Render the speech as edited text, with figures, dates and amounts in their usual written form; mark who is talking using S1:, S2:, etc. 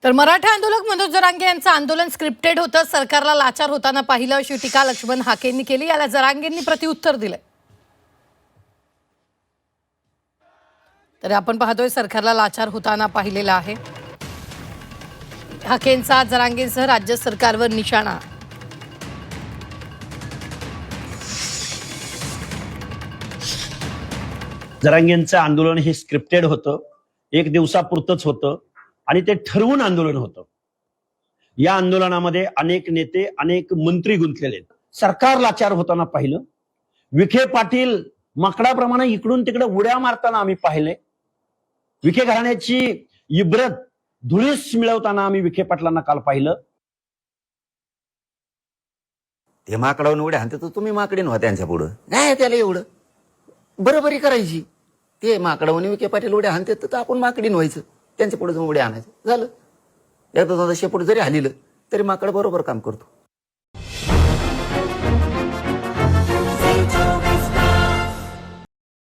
S1: तर मराठा आंदोलक मनोज जरांगे यांचं आंदोलन स्क्रिप्टेड होतं, सरकारला लाचार होताना पाहिलं अशी टीका लक्ष्मण हाकेंनी केली. याला जरांगेंनी प्रत्युत्तर दिलंय. तर आपण पाहतोय सरकारला लाचार होताना पाहिलेला आहे. हाकेंचा जरांगेंसह राज्य सरकारवर निशाणा.
S2: जरांगेंचं आंदोलन हे स्क्रिप्टेड होतं, एक दिवसापुरतंच होतं आणि ते ठरवून आंदोलन होतं. या आंदोलनामध्ये अनेक नेते, अनेक मंत्री गुंतलेले आहेत. सरकार लाचार होताना पाहिलं. विखे पाटील माकडाप्रमाणे इकडून तिकडे उड्या मारताना आम्ही पाहिले. विखे घराण्याची इब्रत धुळीस मिळवताना आम्ही विखे पाटलांना काल पाहिलं.
S3: ते माकडावून उड्या हाणते तर तुम्ही माकडीन व्हा त्यांच्या पुढं. काय त्याला एवढं बरोबरी करायची. ते माकडावून विखे पाटील उड्या हाणते तर आपण माकडीन व्हायचं, त्यांच्या पुढे जाऊन उड्या आणायचं. झालं. एकदा शेपूट जरी हालिलं तरी माकड बरोबर काम करतो.